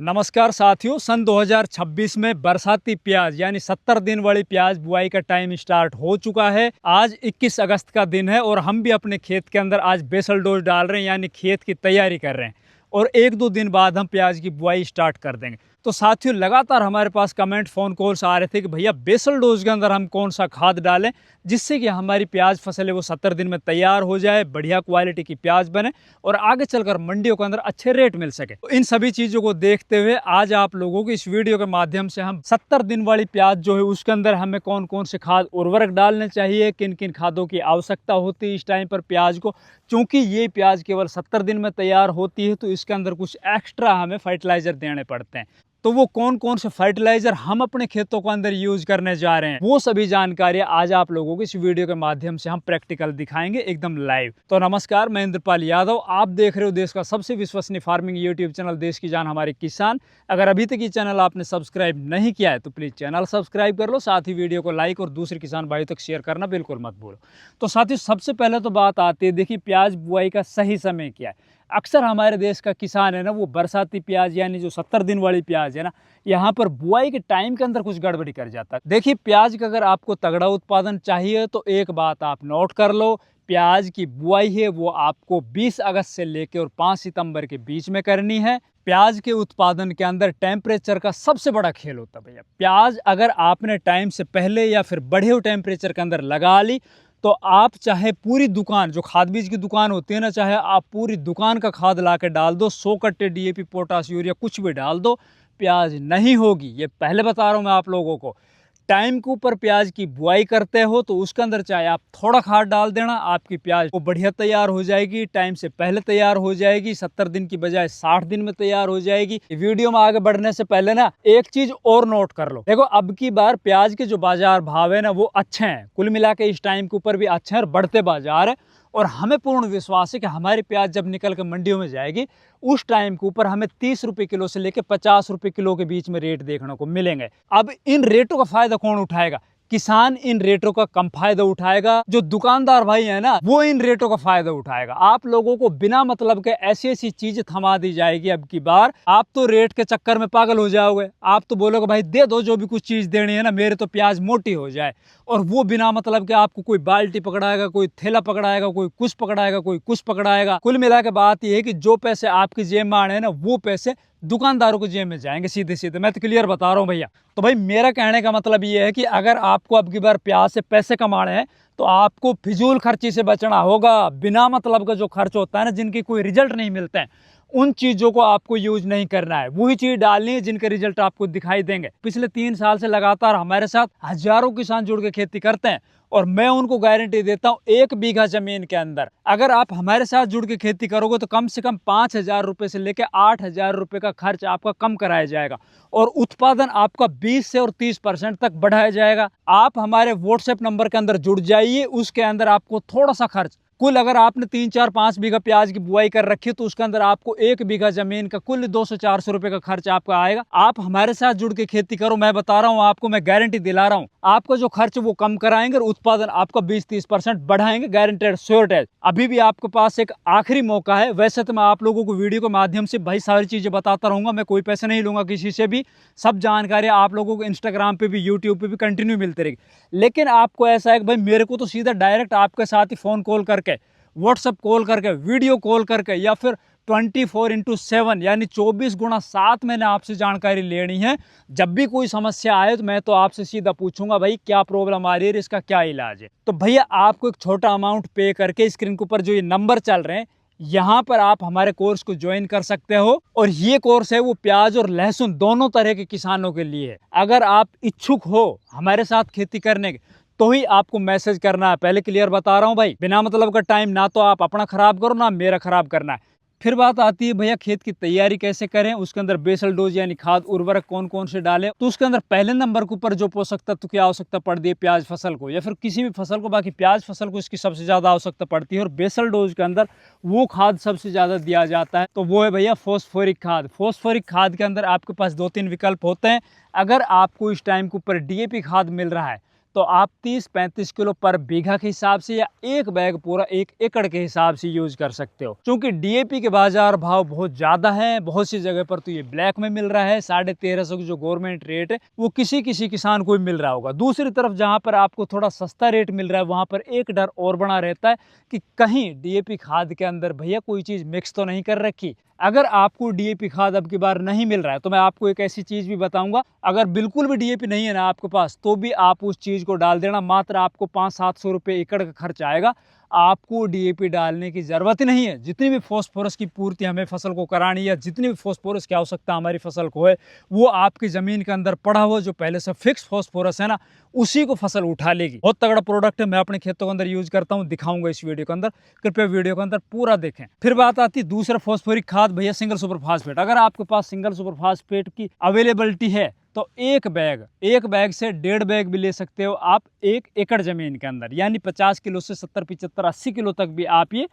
नमस्कार साथियों, सन 2026 में बरसाती प्याज यानी 70 दिन वाली प्याज बुआई का टाइम स्टार्ट हो चुका है। आज 21 अगस्त का दिन है और हम भी अपने खेत के अंदर आज बेसल डोज डाल रहे हैं यानी खेत की तैयारी कर रहे हैं और 1-2 दिन बाद हम प्याज की बुआई स्टार्ट कर देंगे। तो साथियों, लगातार हमारे पास कमेंट फ़ोन कॉल्स आ रहे थे कि भैया बेसल डोज के अंदर हम कौन सा खाद डालें जिससे कि हमारी प्याज फसल है वो 70 दिन में तैयार हो जाए, बढ़िया क्वालिटी की प्याज बने और आगे चलकर मंडियों के अंदर अच्छे रेट मिल सके। तो इन सभी चीज़ों को देखते हुए आज आप लोगों को इस वीडियो के माध्यम से हम 70 दिन वाली प्याज जो है उसके अंदर हमें कौन कौन से खाद उर्वरक डालने चाहिए, किन किन खादों की आवश्यकता होती है इस टाइम पर प्याज को, क्योंकि ये प्याज केवल 70 दिन में तैयार होती है तो इसके अंदर कुछ एक्स्ट्रा हमें फर्टिलाइजर देने पड़ते हैं। तो वो कौन कौन से फर्टिलाइजर हम अपने खेतों के अंदर यूज करने जा रहे हैं वो सभी जानकारी आज आप लोगों को इस वीडियो के माध्यम से हम प्रैक्टिकल दिखाएंगे एकदम लाइव। तो नमस्कार, मैं इंद्रपाल यादव, आप देख रहे हो देश का सबसे विश्वसनीय फार्मिंग यूट्यूब चैनल देश की जान हमारे किसान। अगर अभी तक ये चैनल आपने सब्सक्राइब नहीं किया है तो प्लीज चैनल सब्सक्राइब कर लो, साथ ही वीडियो को लाइक और दूसरे किसान भाइयों तक शेयर करना बिल्कुल मत भूलो। तो साथियों, सबसे पहले तो बात आती है, देखिए प्याज बुआई का सही समय क्या है। अक्सर हमारे देश का किसान है ना, वो बरसाती प्याज यानी जो 70 दिन वाली प्याज है ना, यहाँ पर बुआई के टाइम के अंदर कुछ गड़बड़ी कर जाता है। देखिए प्याज का अगर आपको तगड़ा उत्पादन चाहिए तो एक बात आप नोट कर लो, प्याज की बुआई है वो आपको 20 अगस्त से लेकर और 5 सितंबर के बीच में करनी है। प्याज के उत्पादन के अंदर टेम्परेचर का सबसे बड़ा खेल होता है भैया। प्याज अगर आपने टाइम से पहले या फिर बढ़े हुए टेम्परेचर के अंदर लगा ली तो आप चाहे पूरी दुकान, जो खाद बीज की दुकान होती है ना, चाहे आप पूरी दुकान का खाद ला के डाल दो, 100 कट्टे डीएपी, पोटाश, यूरिया कुछ भी डाल दो, प्याज नहीं होगी। ये पहले बता रहा हूँ मैं आप लोगों को। टाइम के ऊपर प्याज की बुआई करते हो तो उसके अंदर चाहे आप थोड़ा खाद डाल देना, आपकी प्याज वो बढ़िया तैयार हो जाएगी, टाइम से पहले तैयार हो जाएगी, 70 दिन की बजाय 60 दिन में तैयार हो जाएगी। वीडियो में आगे बढ़ने से पहले ना एक चीज और नोट कर लो। देखो अब की बार प्याज के जो बाजार भाव है ना वो अच्छे हैं, कुल मिला के इस टाइम के ऊपर भी अच्छे हैं और बढ़ते बाजार है। और हमें पूर्ण विश्वास है कि हमारी प्याज जब निकल कर मंडियों में जाएगी उस टाइम के ऊपर हमें 30 रुपए किलो से लेकर 50 रुपए किलो के बीच में रेट देखने को मिलेंगे। अब इन रेटों का फायदा कौन उठाएगा? किसान इन रेटों का कम फायदा उठाएगा, जो दुकानदार भाई है ना वो इन रेटों का फायदा उठाएगा। आप लोगों को बिना मतलब के ऐसी ऐसी चीजें थमा दी जाएगी अब की बार, आप तो रेट के चक्कर में पागल हो जाओगे। आप तो बोलोगे भाई दे दो जो भी कुछ चीज देनी है ना, मेरे तो प्याज मोटी हो जाए। और वो बिना मतलब के आपको कोई बाल्टी पकड़ाएगा, कोई थैला पकड़ाएगा, कोई कुछ पकड़ाएगा, कोई कुछ पकड़ाएगा। कुल मिला के बात यह है कि जो पैसे आपकी जेब में आने हैं ना वो पैसे दुकानदारों को जेब में जाएंगे सीधे सीधे। मैं तो क्लियर बता रहा हूँ भैया। तो भाई मेरा कहने का मतलब ये है कि अगर आपको अब की बार प्याज से पैसे कमाने हैं तो आपको फिजूल खर्ची से बचना होगा। बिना मतलब का जो खर्च होता है ना, जिनके कोई रिजल्ट नहीं मिलते हैं, उन चीजों को आपको यूज नहीं करना है। वही चीज डालनी है जिनके रिजल्ट आपको दिखाई देंगे। पिछले 3 साल से लगातार हमारे साथ हजारों किसान जुड़ के खेती करते हैं और मैं उनको गारंटी देता हूं 1 बीघा जमीन के अंदर अगर आप हमारे साथ जुड़ के खेती करोगे तो कम से कम 5,000 रुपए से लेकर 8,000 रुपए का खर्च आपका कम कराया जाएगा और उत्पादन आपका 20 से और 30% तक बढ़ाया जाएगा। आप हमारे व्हाट्सएप नंबर के अंदर जुड़ जाइए, उसके अंदर आपको थोड़ा सा खर्च, कुल अगर आपने 3, 4, 5 बीघा प्याज की बुआई कर रखी है तो उसके अंदर आपको 1 बीघा जमीन का कुल 200-400 रुपए का खर्च आपका आएगा। आप हमारे साथ जुड़ के खेती करो, मैं बता रहा हूं आपको, मैं गारंटी दिला रहा हूं, आपका जो खर्च वो कम कराएंगे और उत्पादन आपका 20-30% बढ़ाएंगे, गारंटेड, श्योर। अभी भी आपके पास एक आखिरी मौका है। वैसे तो मैं आप लोगों को वीडियो के माध्यम से भाई सारी चीजें बताता रहूंगा, मैं कोई पैसे नहीं लूंगा किसी से भी, सब जानकारी आप लोगों को इंस्टाग्राम पे भी यूट्यूब पे भी कंटिन्यू मिलती रहेगी। लेकिन आपको ऐसा है कि भाई मेरे को तो सीधा डायरेक्ट आपके साथ ही फोन कॉल करके, व्हाट्सएप कॉल करके, वीडियो कॉल करके या फिर 24x7 यानी 24x7 मैंने आपसे जानकारी लेनी है। जब भी कोई समस्या आए तो मैं तो आपसे सीधा पूछूंगा भाई क्या प्रॉब्लम आ रही है, इसका क्या इलाज है। तो भैया आपको एक छोटा अमाउंट पे करके स्क्रीन के ऊपर जो ये नंबर चल रहे हैं यहाँ पर आप हमारे कोर्स को ज्वाइन कर सकते हो। और ये कोर्स है वो प्याज और लहसुन दोनों तरह के किसानों के लिए है। अगर आप इच्छुक हो हमारे साथ खेती करने के तो ही आपको मैसेज करना है। पहले क्लियर बता रहा हूं भाई, बिना मतलब का टाइम ना तो आप अपना खराब करो ना मेरा खराब करना है। फिर बात आती है भैया खेत की तैयारी कैसे करें, उसके अंदर बेसल डोज यानी खाद उर्वरक कौन कौन से डालें। तो उसके अंदर पहले नंबर के ऊपर जो पोषक तत्व की आवश्यकता पड़ती है प्याज फसल को या फिर किसी भी फसल को, बाकी प्याज फसल को इसकी सबसे ज्यादा आवश्यकता पड़ती है और बेसल डोज के अंदर वो खाद सबसे ज्यादा दिया जाता है। तो वो है भैया फॉस्फोरिक खाद। फॉस्फोरिक खाद के अंदर आपके पास 2-3 विकल्प होते हैं। अगर आपको इस टाइम के ऊपर डीएपी खाद मिल रहा है तो आप 30-35 किलो पर बीघा के हिसाब से या एक बैग पूरा 1 एकड़ के हिसाब से यूज कर सकते हो। क्योंकि डीएपी के बाजार भाव बहुत ज्यादा है, बहुत सी जगह पर तो ये ब्लैक में मिल रहा है। 1350 की जो गवर्नमेंट रेट है वो किसी किसी किसान को भी मिल रहा होगा। दूसरी तरफ जहां पर आपको थोड़ा सस्ता रेट मिल रहा है वहां पर एक डर और बना रहता है कि कहीं डीएपी खाद के अंदर भैया कोई चीज मिक्स तो नहीं कर रखी। अगर आपको डीएपी खाद अब की बार नहीं मिल रहा है तो मैं आपको एक ऐसी चीज भी बताऊंगा, अगर बिल्कुल भी डीएपी नहीं है ना आपके पास तो भी आप उस चीज को डाल देना। मात्र आपको 500-700 रुपये एकड़ का खर्च आएगा। आपको डीएपी डालने की जरूरत ही नहीं है। जितनी भी फॉस्फोरस की पूर्ति हमें फसल को करानी है, जितनी भी फॉस्फोरस की आवश्यकता हमारी फसल को है, वो आपकी जमीन के अंदर पड़ा हुआ जो पहले से फिक्स फॉस्फोरस है ना, उसी को फसल उठा लेगी। बहुत तगड़ा प्रोडक्ट है, मैं अपने खेतों के अंदर यूज करता हूँ, दिखाऊंगा इस वीडियो के अंदर। कृपया वीडियो के अंदर पूरा देखें। फिर बात आती है दूसरा फॉस्फोरिक खाद, भैया सिंगल सुपर फास्फेट। अगर आपके पास सिंगल सुपर फास्फेट की अवेलेबिलिटी है तो एक बैग से 1.5 बैग भी ले सकते हो आप 1 एकड़ जमीन के अंदर, यानी 50 किलो से 70, 75, 80 किलो तक भी आप ये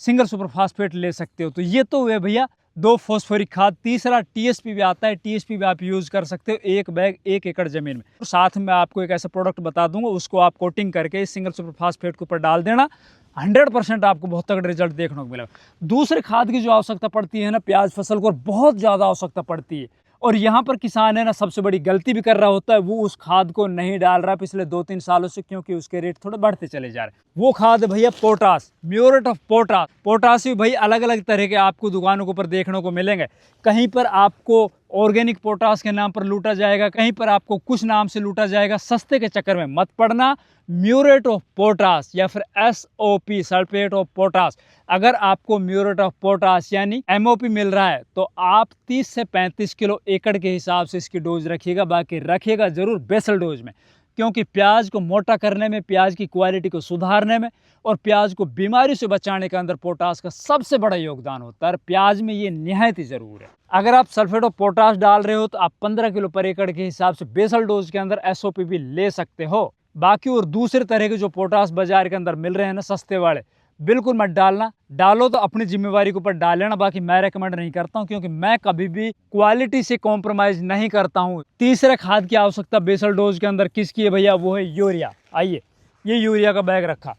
सिंगल सुपर फास्फेट ले सकते हो। तो ये तो हुए भैया 2 फॉस्फोरिक खाद। तीसरा टीएसपी भी आता है, टीएसपी भी आप यूज कर सकते हो 1 बैग 1 एकड़ जमीन में। तो साथ में आपको एक ऐसा प्रोडक्ट बता दूंगा, उसको आप कोटिंग करके सिंगल सुपर फास्फेट के ऊपर डाल देना, 100% आपको बहुत तगड़ा रिजल्ट देखने को मिलेगा। दूसरे खाद की जो आवश्यकता पड़ती है ना प्याज फसल को, बहुत ज्यादा आवश्यकता पड़ती है, और यहाँ पर किसान है ना सबसे बड़ी गलती भी कर रहा होता है, वो उस खाद को नहीं डाल रहा पिछले 2-3 सालों से, क्योंकि उसके रेट थोड़े बढ़ते चले जा रहे हैं। वो खाद है भैया potash, muriate of potash. Potash भी भाई अलग अलग तरह के आपको दुकानों के ऊपर देखने को मिलेंगे। कहीं पर आपको ऑर्गेनिक पोटास के नाम पर लूटा जाएगा, कहीं पर आपको कुछ नाम से लूटा जाएगा। सस्ते के चक्कर में मत पड़ना। म्यूरेट ऑफ पोटास या फिर SOP, सल्फेट ऑफ पोटास, अगर आपको म्यूरेट ऑफ पोटास यानी MOP मिल रहा है तो आप 30 से 35 किलो एकड़ के हिसाब से इसकी डोज रखिएगा। बाकी रखिएगा जरूर बेसल डोज में, क्योंकि प्याज को मोटा करने में, प्याज की क्वालिटी को सुधारने में और प्याज को बीमारी से बचाने के अंदर पोटास का सबसे बड़ा योगदान होता है। प्याज में ये निहायत ही जरूर है। अगर आप सल्फेट ऑफ पोटास डाल रहे हो तो आप 15 किलो पर एकड़ के हिसाब से बेसल डोज के अंदर SOP भी ले सकते हो। बाकी और दूसरे तरह के जो पोटास बाजार के अंदर मिल रहे हैं ना सस्ते वाले, बिल्कुल मत डालना। डालो तो अपनी जिम्मेवारी के ऊपर डाल लेना, बाकी मैं रेकमेंड नहीं करता हूं, क्योंकि मैं कभी भी क्वालिटी से कॉम्प्रोमाइज नहीं करता हूं। तीसरे खाद की आवश्यकता बेसल डोज के अंदर किसकी है भैया, वो है यूरिया। आइए, ये यूरिया का बैग रखा,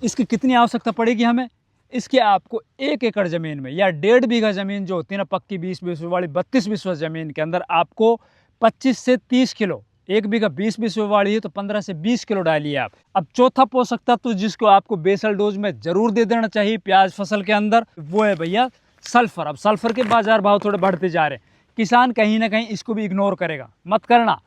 इसकी कितनी आवश्यकता पड़ेगी हमें? इसकी आपको 1 एकड़ जमीन में या 1.5 बीघा जमीन जो होती है ना पक्की 20 बीसवे वाली 32 बीसवा जमीन के अंदर आपको 25 से 30 किलो, 1 बीघा 20 बीसवे वाली है तो 15 से 20 किलो डालिए आप। अब चौथा पोषक तत्व जिसको आपको बेसल डोज में जरूर दे देना चाहिए प्याज फसल के अंदर, वो है भैया सल्फर। अब सल्फर के बाजार भाव थोड़े बढ़ते जा रहे हैं, किसान कहीं ना कहीं इसको भी इग्नोर करेगा, मत करना।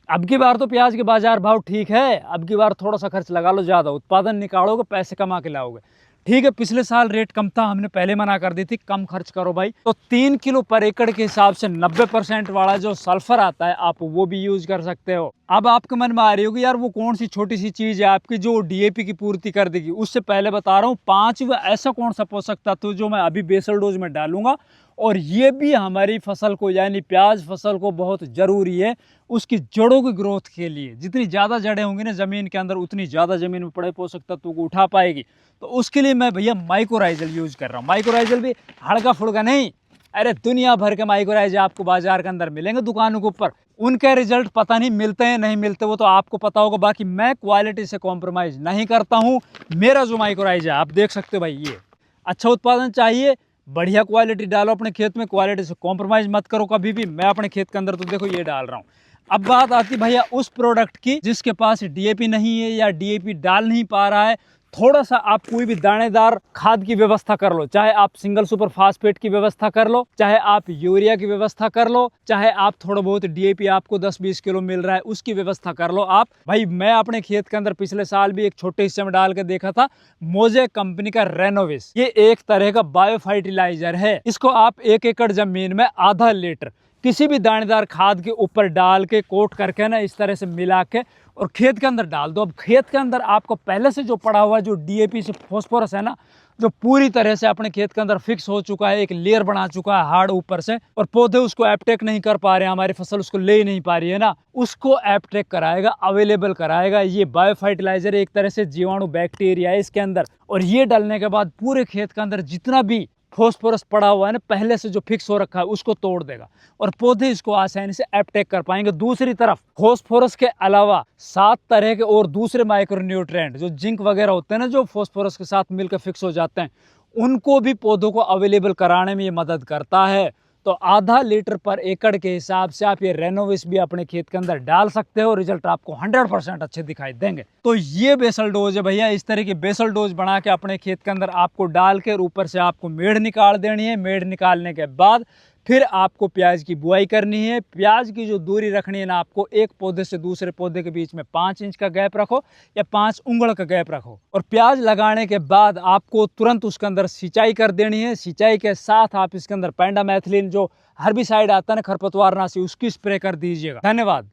अब की बार तो प्याज के बाजार भाव ठीक है, अब की बार थोड़ा सा खर्च लगा लो, ज्यादा उत्पादन निकालोगे, पैसे कमा के लाओगे। ठीक है, पिछले साल रेट कम था, हमने पहले मना कर दी थी कम खर्च करो भाई। तो 3 किलो पर एकड़ के हिसाब से 90% वाला जो सल्फर आता है आप वो भी यूज कर सकते हो। अब आपके मन में आ रही होगी यार वो कौन सी छोटी सी चीज है आपकी जो डीएपी की पूर्ति कर देगी। उससे पहले बता रहा हूँ 5वां ऐसा कौन सा पोषक तत्व जो मैं अभी बेसल डोज में डालूंगा, और ये भी हमारी फसल को यानी प्याज फसल को बहुत जरूरी है उसकी जड़ों की ग्रोथ के लिए। जितनी ज़्यादा जड़ें होंगी ना ज़मीन के अंदर, उतनी ज़्यादा ज़मीन में पड़े पोषक तत्वों को उठा पाएगी। तो उसके लिए मैं भैया माइक्रोराइजल यूज कर रहा हूँ। माइक्रोराइजल भी हल्का फुल्का नहीं, अरे दुनिया भर के माइक्रोराइजल आपको बाजार के अंदर मिलेंगे दुकानों के ऊपर। उनके रिजल्ट पता नहीं मिलते हैं नहीं मिलते, वो तो आपको पता होगा। बाकी मैं क्वालिटी से कॉम्प्रोमाइज़ नहीं करता हूँ। मेरा जो माइक्रोराइजल है आप देख सकते हो भाई, ये अच्छा उत्पादन चाहिए, बढ़िया क्वालिटी डालो अपने खेत में, क्वालिटी से कॉम्प्रोमाइज मत करो कभी भी। मैं अपने खेत के अंदर तो देखो ये डाल रहा हूँ। अब बात आती भैया उस प्रोडक्ट की जिसके पास डीएपी नहीं है या डीएपी डाल नहीं पा रहा है, थोड़ा सा आप कोई भी दानेदार खाद की व्यवस्था कर लो, चाहे आप सिंगल सुपर फास्फेट की व्यवस्था कर लो, चाहे आप यूरिया की व्यवस्था कर लो, चाहे आप थोड़ा बहुत डीएपी आपको 10-20 किलो मिल रहा है उसकी व्यवस्था कर लो आप। भाई मैं अपने खेत के अंदर पिछले साल भी एक छोटे हिस्से में डाल के देखा था, मोजेक कंपनी का रेनोविस, ये एक तरह का बायो फर्टिलाइजर है। इसको आप 1 एकड़ जमीन में आधा लीटर किसी भी दानेदार खाद के ऊपर डाल के कोट करके ना इस तरह से मिला के और खेत के अंदर डाल दो। अब खेत के अंदर आपको पहले से जो पड़ा हुआ जो डीएपी से फॉस्फोरस है ना, जो पूरी तरह से अपने खेत के अंदर फिक्स हो चुका है, एक लेयर बना चुका है हार्ड ऊपर से, और पौधे उसको एपटेक नहीं कर पा रहे हैं, हमारी फसल उसको ले ही नहीं पा रही है ना, उसको एपटेक कराएगा, अवेलेबल कराएगा। ये बायो फर्टिलाइजर एक तरह से जीवाणु बैक्टीरिया है इसके अंदर, और ये डालने के बाद पूरे खेत के अंदर जितना भी फॉस्फोरस पड़ा हुआ है ना पहले से जो फिक्स हो रखा है उसको तोड़ देगा और पौधे इसको आसानी से अपटेक कर पाएंगे। दूसरी तरफ फॉस्फोरस के अलावा 7 तरह के और दूसरे माइक्रोन्यूट्रिएंट जो जिंक वगैरह होते हैं ना, जो फॉस्फोरस के साथ मिलकर फिक्स हो जाते हैं, उनको भी पौधों को अवेलेबल कराने में ये मदद करता है। तो आधा लीटर पर एकड़ के हिसाब से आप ये रेनोविस भी अपने खेत के अंदर डाल सकते हो, रिजल्ट आपको 100% अच्छे दिखाई देंगे। तो ये बेसल डोज है भैया, इस तरह की बेसल डोज बना के अपने खेत के अंदर आपको डाल के ऊपर से आपको मेड़ निकाल देनी है। मेड़ निकालने के बाद फिर आपको प्याज की बुआई करनी है। प्याज की जो दूरी रखनी है ना, आपको एक पौधे से दूसरे पौधे के बीच में 5 इंच का गैप रखो या 5 उंगल का गैप रखो। और प्याज लगाने के बाद आपको तुरंत उसके अंदर सिंचाई कर देनी है। सिंचाई के साथ आप इसके अंदर पेंडामेथिलिन जो हर्बिसाइड आता है ना, खरपतवारनाशी, उसकी स्प्रे कर दीजिएगा। धन्यवाद।